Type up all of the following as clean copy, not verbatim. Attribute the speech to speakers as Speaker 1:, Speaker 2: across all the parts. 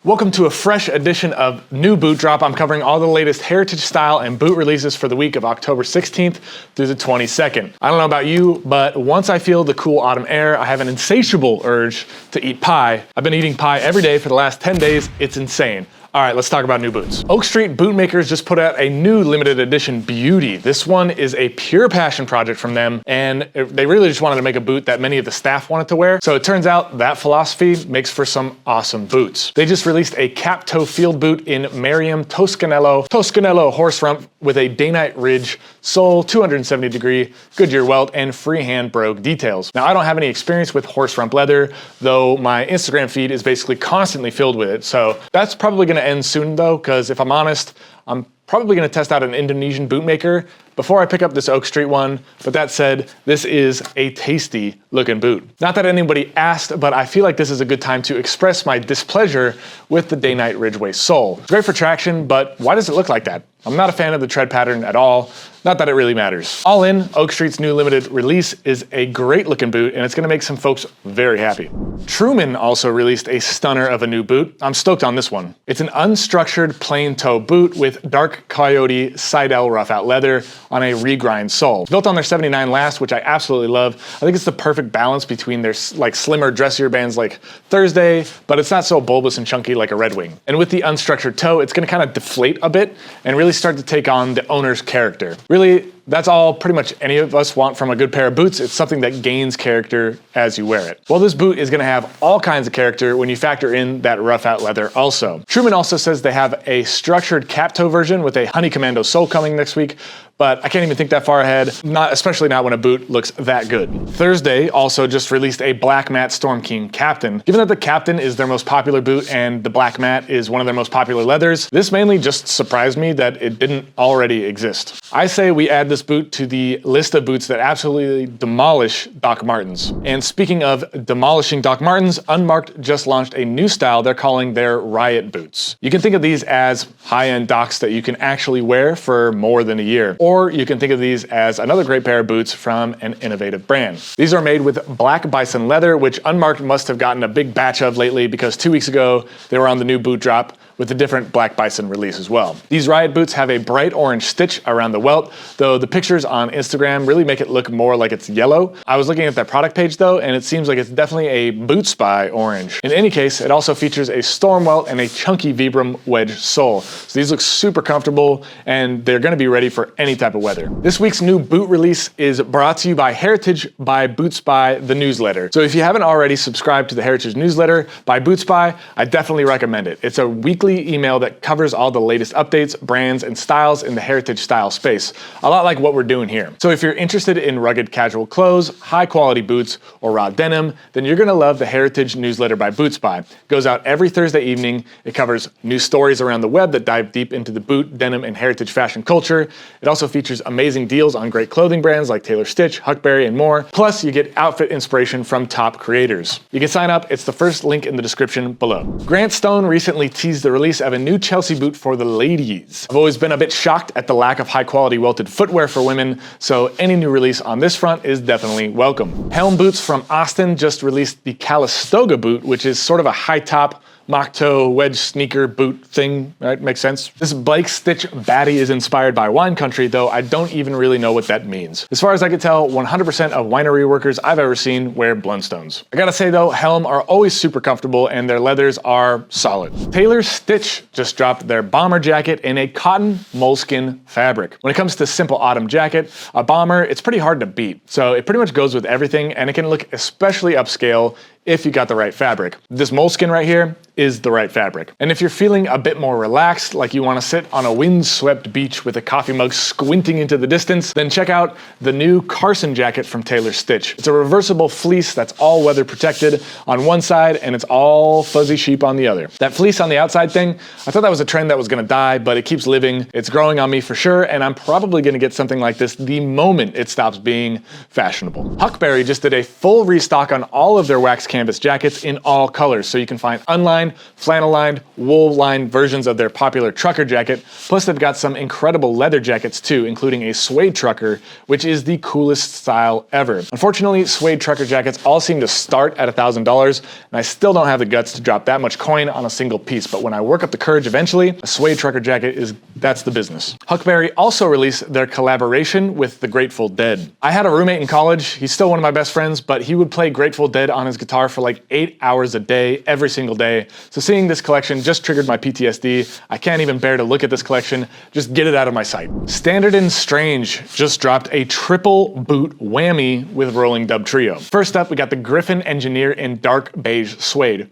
Speaker 1: Welcome to a fresh edition of New Boot Drop. I'm covering all the latest heritage style and boot releases for the week of October 16th through the 22nd. I don't know about you, but once I feel the cool autumn air, I have an insatiable urge to eat pie. I've been eating pie every day for the last 10 days. It's insane. All right, let's talk about new boots. Oak Street Bootmakers just put out a new limited edition beauty. This one is a pure passion project from them, and they really just wanted to make a boot that many of the staff wanted to wear. So it turns out that philosophy makes for some awesome boots. They just released a cap-toe field boot in Merriam Toscanello horse rump with a day-night ridge sole, 270 degree Goodyear welt, and freehand brogue details. Now, I don't have any experience with horse rump leather, though my Instagram feed is basically constantly filled with it. So that's probably gonna end soon though, because if I'm honest, I'm probably gonna test out an Indonesian bootmaker before I pick up this Oak Street one. But that said, this is a tasty looking boot. Not that anybody asked, but I feel like this is a good time to express my displeasure with the day-night ridgeway sole. It's great for traction, but why does it look like that? I'm not a fan of the tread pattern at all. Not that it really matters. All in, Oak Street's new limited release is a great looking boot, and it's gonna make some folks very happy. Truman also released a stunner of a new boot. I'm stoked on this one. It's an unstructured plain toe boot with dark coyote Seidel rough out leather on a regrind sole. Built on their 79 last, which I absolutely love. I think it's the perfect balance between their like slimmer, dressier bands like Thursday, but it's not so bulbous and chunky like a Red Wing. And with the unstructured toe, it's gonna kind of deflate a bit and really start to take on the owner's character. Really, that's all pretty much any of us want from a good pair of boots. It's something that gains character as you wear it. Well, this boot is gonna have all kinds of character when you factor in that rough out leather also. Truman also says they have a structured cap toe version with a Honey Commando sole coming next week, but I can't even think that far ahead, especially not when a boot looks that good. Thursday also just released a black matte Storm King Captain. Given that the Captain is their most popular boot and the black matte is one of their most popular leathers, this mainly just surprised me that it didn't already exist. I say we add this boot to the list of boots that absolutely demolish Doc Martens. And speaking of demolishing Doc Martens, Unmarked just launched a new style they're calling their Riot boots. You can think of these as high-end Docs that you can actually wear for more than a year. Or you can think of these as another great pair of boots from an innovative brand. These are made with black bison leather, which Unmarked must have gotten a big batch of lately because 2 weeks ago they were on the new boot drop with a different black bison release as well. These Riot boots have a bright orange stitch around the welt, though the pictures on Instagram really make it look more like it's yellow. I was looking at their product page though, and it seems like it's definitely a BootSpy orange. In any case, it also features a storm welt and a chunky Vibram wedge sole. So these look super comfortable, and they're gonna be ready for any type of weather. This week's new boot release is brought to you by Heritage by BootSpy, the newsletter. So if you haven't already subscribed to the Heritage newsletter by BootSpy, I definitely recommend it. It's a weekly email that covers all the latest updates, brands, and styles in the heritage style space. A lot like what we're doing here. So if you're interested in rugged casual clothes, high quality boots, or raw denim, then you're gonna love the Heritage newsletter by BootSpy. It goes out every Thursday evening. It covers new stories around the web that dive deep into the boot, denim, and heritage fashion culture. It also features amazing deals on great clothing brands like Taylor Stitch, Huckberry, and more. Plus, you get outfit inspiration from top creators. You can sign up. It's the first link in the description below. Grant Stone recently teased the release of a new Chelsea boot for the ladies. I've always been a bit shocked at the lack of high quality welted footwear for women, so any new release on this front is definitely welcome. Helm Boots from Austin just released the Calistoga boot, which is sort of a high top mock toe wedge sneaker boot thing, right? Makes sense. This Blake Stitch baddie is inspired by wine country, though I don't even really know what that means. As far as I can tell, 100% of winery workers I've ever seen wear Blundstones. I gotta say though, Helm are always super comfortable and their leathers are solid. Taylor Stitch just dropped their bomber jacket in a cotton moleskin fabric. When it comes to simple autumn jacket, a bomber, it's pretty hard to beat. So it pretty much goes with everything, and it can look especially upscale if you got the right fabric. This moleskin right here is the right fabric. And if you're feeling a bit more relaxed, like you wanna sit on a windswept beach with a coffee mug squinting into the distance, then check out the new Carson jacket from Taylor Stitch. It's a reversible fleece that's all weather protected on one side and it's all fuzzy sheep on the other. That fleece on the outside thing, I thought that was a trend that was gonna die, but it keeps living. It's growing on me for sure, and I'm probably gonna get something like this the moment it stops being fashionable. Huckberry just did a full restock on all of their wax canvas jackets in all colors. So you can find unlined, flannel lined, wool lined versions of their popular trucker jacket. Plus they've got some incredible leather jackets too, including a suede trucker, which is the coolest style ever. Unfortunately, suede trucker jackets all seem to start at $1,000, and I still don't have the guts to drop that much coin on a single piece, but when I work up the courage eventually, a suede trucker jacket that's the business. Huckberry also released their collaboration with the Grateful Dead. I had a roommate in college, he's still one of my best friends, but he would play Grateful Dead on his guitar for like 8 hours a day, every single day. So seeing this collection just triggered my PTSD. I can't even bear to look at this collection, just get it out of my sight. Standard and Strange just dropped a triple boot whammy with Rolling Dub Trio. First up, we got the Griffin Engineer in dark beige suede.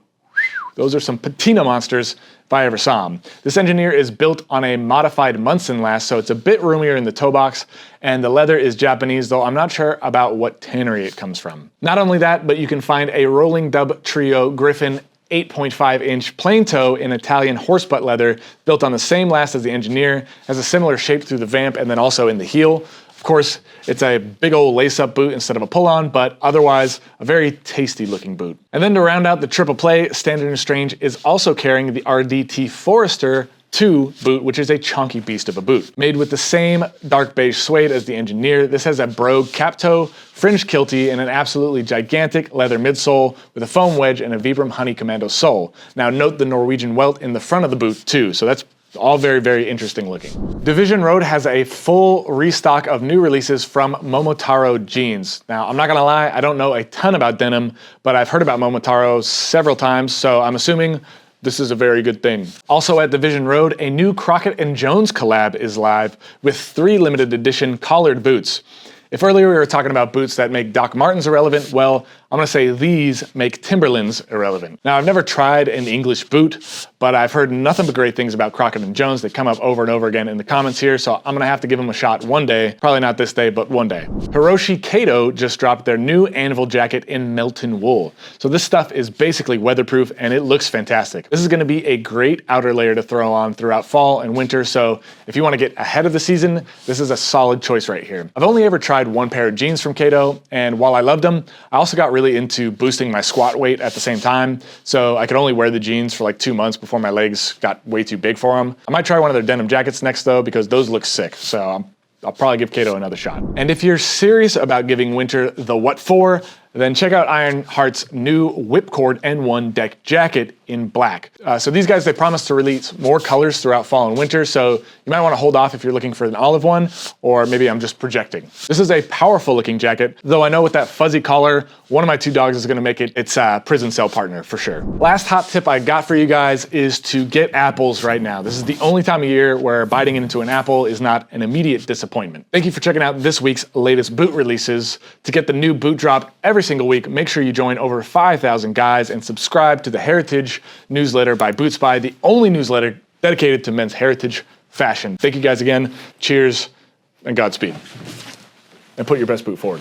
Speaker 1: Those are some patina monsters if I ever saw them. This Engineer is built on a modified Munson last, so it's a bit roomier in the toe box, and the leather is Japanese, though I'm not sure about what tannery it comes from. Not only that, but you can find a Rolling Dub Trio Griffin 8.5-inch plain toe in Italian horsebutt leather, built on the same last as the Engineer, has a similar shape through the vamp and then also in the heel. Of course, it's a big old lace-up boot instead of a pull-on, but otherwise a very tasty looking boot. And then to round out the triple play, Standard and Strange is also carrying the RDT Forester 2 boot, which is a chunky beast of a boot. Made with the same dark beige suede as the Engineer, this has a brogue cap toe, fringed kiltie, and an absolutely gigantic leather midsole with a foam wedge and a Vibram Honey Commando sole. Now note the Norwegian welt in the front of the boot too, so that's all very, very interesting looking. Division Road has a full restock of new releases from Momotaro jeans. Now, I'm not gonna lie, I don't know a ton about denim, but I've heard about Momotaro several times, so I'm assuming this is a very good thing. Also at Division Road, a new Crockett & Jones collab is live with 3 limited edition collared boots. If earlier we were talking about boots that make Doc Martens irrelevant, well, I'm gonna say these make Timberlands irrelevant. Now, I've never tried an English boot, but I've heard nothing but great things about Crockett & Jones. They come up over and over again in the comments here, so I'm gonna have to give them a shot one day. Probably not this day, but one day. Hiroshi Kato just dropped their new Anvil jacket in Melton wool. So this stuff is basically weatherproof and it looks fantastic. This is gonna be a great outer layer to throw on throughout fall and winter, so if you wanna get ahead of the season, this is a solid choice right here. I've only ever tried one pair of jeans from Kato, and while I loved them, I also got really into boosting my squat weight at the same time, so I could only wear the jeans for like 2 months before my legs got way too big for them. I might try one of their denim jackets next though, because those look sick, so I'll probably give Kato another shot. And if you're serious about giving winter the what for, then check out Ironheart's new Whipcord N1 deck jacket in black. So these guys, they promise to release more colors throughout fall and winter, so you might want to hold off if you're looking for an olive one, or maybe I'm just projecting. This is a powerful looking jacket, though I know with that fuzzy collar, one of my 2 dogs is gonna make it its prison cell partner for sure. Last hot tip I got for you guys is to get apples right now. This is the only time of year where biting into an apple is not an immediate disappointment. Thank you for checking out this week's latest boot releases. To get the new boot drop every single week, make sure you join over 5,000 guys and subscribe to the Heritage newsletter by BootSpy, the only newsletter dedicated to men's heritage fashion. Thank you guys again. Cheers and Godspeed. And put your best boot forward.